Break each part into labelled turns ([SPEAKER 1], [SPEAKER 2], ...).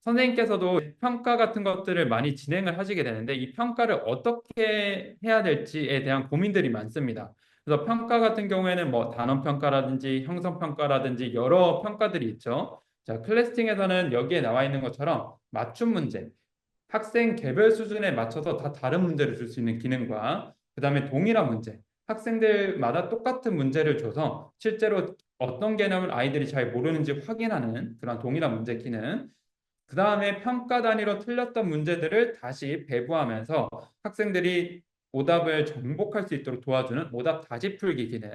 [SPEAKER 1] 선생님께서도 평가 같은 것들을 많이 진행을 하시게 되는데 이 평가를 어떻게 해야 될지에 대한 고민들이 많습니다. 그래서 평가 같은 경우에는 뭐 단원 평가라든지 형성 평가라든지 여러 평가들이 있죠. 자, 클래스팅에서는 여기에 나와 있는 것처럼 맞춤 문제, 학생 개별 수준에 맞춰서 다 다른 문제를 줄 수 있는 기능과 그다음에 동일한 문제, 학생들마다 똑같은 문제를 줘서 실제로 어떤 개념을 아이들이 잘 모르는지 확인하는 그런 동일한 문제 기능, 그 다음에 평가 단위로 틀렸던 문제들을 다시 배부하면서 학생들이 오답을 정복할 수 있도록 도와주는 오답 다시 풀기 기능,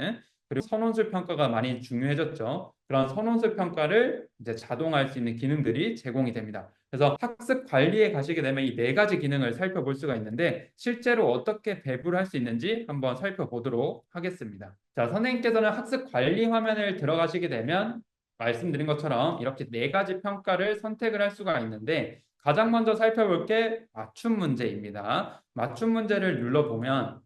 [SPEAKER 1] 그리고 선원술 평가가 많이 중요해졌죠. 그런 선원술 평가를 이제 자동화할 수 있는 기능들이 제공이 됩니다. 그래서 학습 관리에 가시게 되면 이 네 가지 기능을 살펴볼 수가 있는데 실제로 어떻게 배부를 할 수 있는지 한번 살펴보도록 하겠습니다. 자, 선생님께서는 학습 관리 화면을 들어가시게 되면 말씀드린 것처럼 이렇게 네 가지 평가를 선택을 할 수가 있는데 가장 먼저 살펴볼 게 맞춤 문제입니다. 맞춤 문제를 눌러보면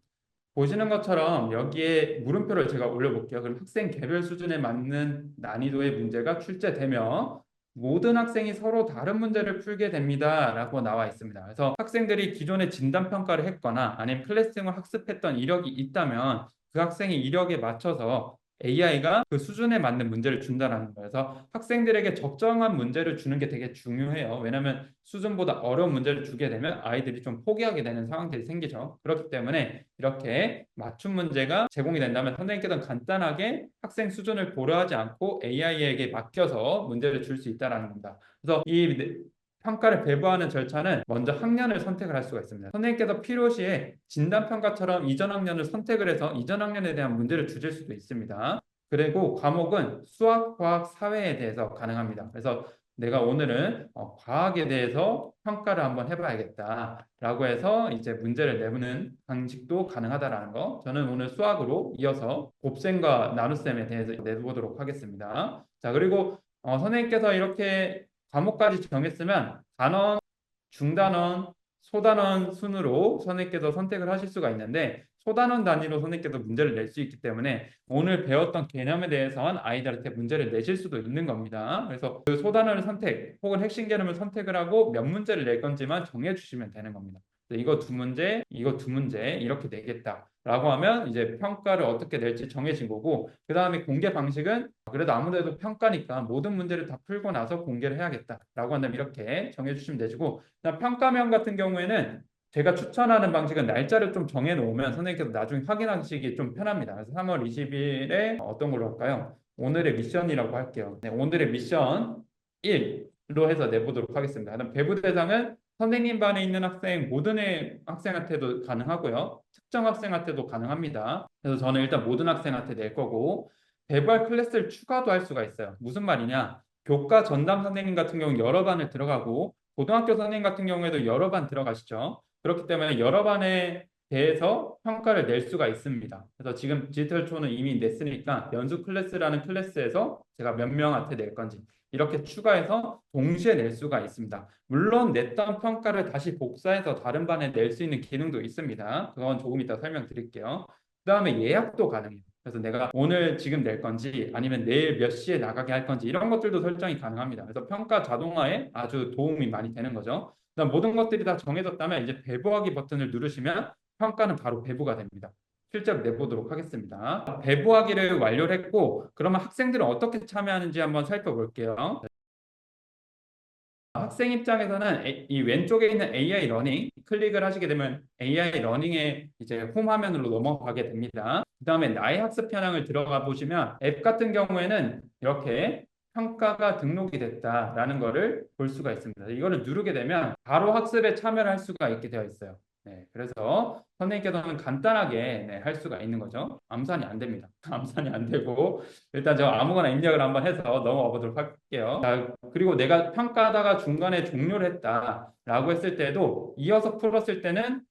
[SPEAKER 1] 보시는 것처럼 여기에 물음표를 제가 올려볼게요. 그럼 학생 개별 수준에 맞는 난이도의 문제가 출제되며 모든 학생이 서로 다른 문제를 풀게 됩니다. 라고 나와 있습니다. 그래서 학생들이 기존에 진단평가를 했거나 아니면 클래스팅을 학습했던 이력이 있다면 그 학생의 이력에 맞춰서 AI가 그 수준에 맞는 문제를 준다는 거예요. 그래서 학생들에게 적정한 문제를 주는 게 되게 중요해요. 왜냐하면 수준보다 어려운 문제를 주게 되면 아이들이 좀 포기하게 되는 상황들이 생기죠. 그렇기 때문에 이렇게 맞춤 문제가 제공이 된다면 선생님께서는 간단하게 학생 수준을 고려하지 않고 AI에게 맡겨서 문제를 줄 수 있다는 겁니다. 그래서 이 평가를 배부하는 절차는 먼저 학년을 선택을 할 수가 있습니다. 선생님께서 필요시에 진단평가처럼 이전 학년을 선택을 해서 이전 학년에 대한 문제를 주실 수도 있습니다. 그리고 과목은 수학, 과학, 사회에 대해서 가능합니다. 그래서 내가 오늘은 과학에 대해서 평가를 한번 해봐야겠다라고 해서 이제 문제를 내보는 방식도 가능하다라는 거. 저는 오늘 수학으로 이어서 곱셈과 나눗셈에 대해서 내보도록 하겠습니다. 자, 그리고 선생님께서 이렇게 과목까지 정했으면 단원, 중단원, 소단원 순으로 선생님께서 선택을 하실 수가 있는데 소단원 단위로 선생님께서 문제를 낼 수 있기 때문에 오늘 배웠던 개념에 대해서는 아이들한테 문제를 내실 수도 있는 겁니다. 그래서 그 소단원을 선택 혹은 핵심 개념을 선택을 하고 몇 문제를 낼 건지만 정해주시면 되는 겁니다. 이거 두 문제, 이거 두 문제 이렇게 내겠다. 라고 하면 이제 평가를 어떻게 낼지 정해진 거고 그 다음에 공개 방식은 그래도 아무래도 평가니까 모든 문제를 다 풀고 나서 공개를 해야겠다라고 한다면 이렇게 정해주시면 되시고 평가면 같은 경우에는 제가 추천하는 방식은 날짜를 좀 정해놓으면 선생님께서 나중에 확인하시기 좀 편합니다. 그래서 3월 20일에 어떤 걸로 할까요? 오늘의 미션이라고 할게요. 네, 오늘의 미션 1로 해서 내보도록 하겠습니다. 그럼 배부 대상은 선생님 반에 있는 학생 모든 학생한테도 가능하고요. 특정 학생한테도 가능합니다. 그래서 저는 일단 모든 학생한테 낼 거고 배부할 클래스를 추가도 할 수가 있어요. 무슨 말이냐? 교과 전담 선생님 같은 경우는 여러 반을 들어가고 고등학교 선생님 같은 경우에도 여러 반 들어가시죠. 그렇기 때문에 여러 반에 대해서 평가를 낼 수가 있습니다. 그래서 지금 디지털 초는 이미 냈으니까 연수 클래스라는 클래스에서 제가 몇 명한테 낼 건지 이렇게 추가해서 동시에 낼 수가 있습니다. 물론 냈던 평가를 다시 복사해서 다른 반에 낼 수 있는 기능도 있습니다. 그건 조금 이따 설명드릴게요. 그 다음에 예약도 가능해요. 그래서 내가 오늘 지금 낼 건지 아니면 내일 몇 시에 나가게 할 건지 이런 것들도 설정이 가능합니다. 그래서 평가 자동화에 아주 도움이 많이 되는 거죠. 그다음 모든 것들이 다 정해졌다면 이제 배부하기 버튼을 누르시면 평가는 바로 배부가 됩니다. 실제로 내보도록 하겠습니다. 배부하기를 완료를 했고 그러면 학생들은 어떻게 참여하는지 한번 살펴볼게요. 학생 입장에서는 이 왼쪽에 있는 AI 러닝 클릭을 하시게 되면 AI 러닝의 이제 홈 화면으로 넘어가게 됩니다. 그 다음에 나의 학습 현황을 들어가 보시면 앱 같은 경우에는 이렇게 평가가 등록이 됐다라는 것을 볼 수가 있습니다. 이거를 누르게 되면 바로 학습에 참여를 할 수가 있게 되어 있어요. 네, 그래서 선생님께서는 간단하게 네, 할 수가 있는 거죠. 암산이 안 됩니다. 암산이 안 되고 일단 저 아무거나 입력을 한번 해서 넘어가 보도록 할게요. 자, 그리고 내가 평가하다가 중간에 종료를 했다라고 했을 때도 이어서 풀었을 때는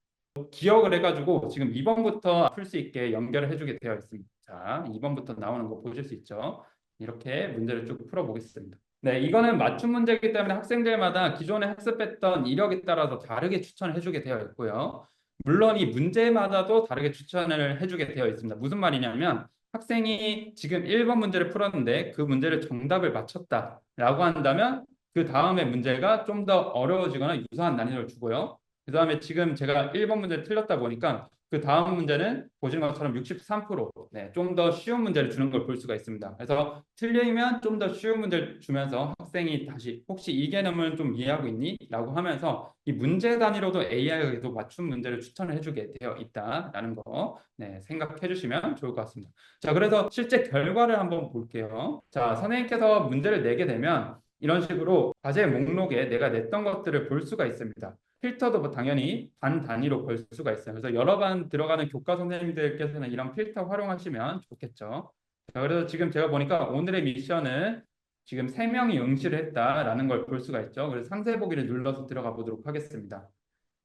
[SPEAKER 1] 기억을 해가지고 지금 2번부터 풀 수 있게 연결을 해주게 되어 있습니다. 자, 2번부터 나오는 거 보실 수 있죠. 이렇게 문제를 쭉 풀어보겠습니다. 네, 이거는 맞춤 문제이기 때문에 학생들마다 기존에 학습했던 이력에 따라서 다르게 추천을 해주게 되어 있고요. 물론 이 문제마다도 다르게 추천을 해주게 되어 있습니다. 무슨 말이냐면 학생이 지금 1번 문제를 풀었는데 그 문제를 정답을 맞췄다라고 한다면 그 다음에 문제가 좀 더 어려워지거나 유사한 난이도를 주고요. 그 다음에 지금 제가 1번 문제 틀렸다 보니까 그 다음 문제는 보시는 것처럼 63%, 네, 좀 더 쉬운 문제를 주는 걸 볼 수가 있습니다. 그래서 틀리면 좀 더 쉬운 문제를 주면서 학생이 다시 혹시 이 개념은 좀 이해하고 있니? 라고 하면서 이 문제 단위로도 AI가 계속 맞춤 문제를 추천을 해주게 되어 있다라는 거, 네, 생각해 주시면 좋을 것 같습니다. 자, 그래서 실제 결과를 한번 볼게요. 자, 선생님께서 문제를 내게 되면 이런 식으로 과제 목록에 내가 냈던 것들을 볼 수가 있습니다. 필터도 뭐 당연히 반 단위로 볼 수가 있어요. 그래서 여러 반 들어가는 교과 선생님들께서는 이런 필터 활용하시면 좋겠죠. 자, 그래서 지금 제가 보니까 오늘의 미션은 지금 3명이 응시를 했다라는 걸 볼 수가 있죠. 그래서 상세 보기를 눌러서 들어가 보도록 하겠습니다.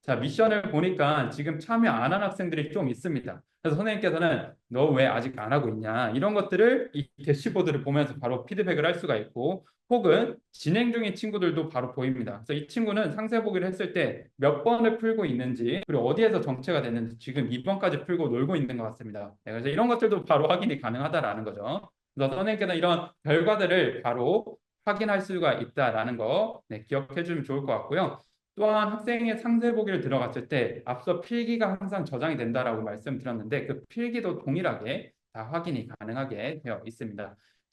[SPEAKER 1] 자, 미션을 보니까 지금 참여 안 한 학생들이 좀 있습니다. 그래서 선생님께서는 너 왜 아직 안 하고 있냐? 이런 것들을 이 대시보드를 보면서 바로 피드백을 할 수가 있고, 혹은 진행 중인 친구들도 바로 보입니다. 그래서 이 친구는 상세 보기를 했을 때 몇 번을 풀고 있는지, 그리고 어디에서 정체가 됐는지 지금 2번까지 풀고 놀고 있는 것 같습니다. 네, 그래서 이런 것들도 바로 확인이 가능하다라는 거죠. 그래서 선생님께서는 이런 결과들을 바로 확인할 수가 있다라는 거, 네, 기억해 주면 좋을 것 같고요. 또한 학생의 상세 보기를 들어갔을 때 앞서 필기가 항상 저장이 된다라고 말씀드렸는데 그 필기도 동일하게 다 확인이 가능하게 되어 있습니다.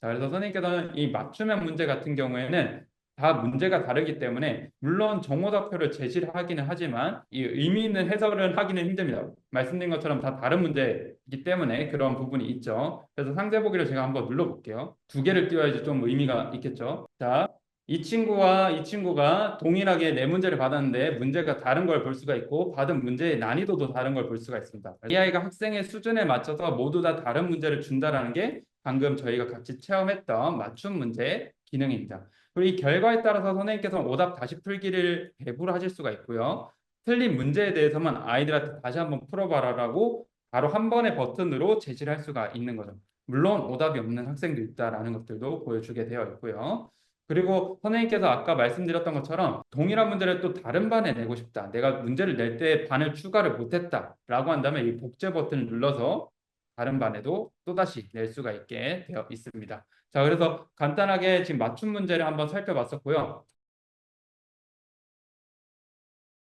[SPEAKER 1] 자, 그래서 선생님께서는 이 맞춤형 문제 같은 경우에는 다 문제가 다르기 때문에 물론 정오답표를 제시를 하기는 하지만 이 의미 있는 해석을 하기는 힘듭니다. 말씀드린 것처럼 다 다른 문제이기 때문에 그런 부분이 있죠. 그래서 상세 보기를 제가 한번 눌러볼게요. 두 개를 띄워야지 좀 의미가 있겠죠. 자, 이 친구와 이 친구가 동일하게 네 문제를 받았는데 문제가 다른 걸 볼 수가 있고 받은 문제의 난이도도 다른 걸 볼 수가 있습니다. AI가 학생의 수준에 맞춰서 모두 다 다른 문제를 준다라는 게 방금 저희가 같이 체험했던 맞춤 문제 기능입니다. 그리고 이 결과에 따라서 선생님께서는 오답 다시 풀기를 배부를 하실 수가 있고요. 틀린 문제에 대해서만 아이들한테 다시 한번 풀어봐라라고 바로 한 번의 버튼으로 제시를 할 수가 있는 거죠. 물론 오답이 없는 학생도 있다라는 것들도 보여주게 되어 있고요. 그리고 선생님께서 아까 말씀드렸던 것처럼 동일한 문제를 또 다른 반에 내고 싶다. 내가 문제를 낼 때 반을 추가를 못했다라고 한다면 이 복제 버튼을 눌러서 다른 반에도 또다시 낼 수가 있게 되어 있습니다. 자, 그래서 간단하게 지금 맞춤 문제를 한번 살펴봤었고요.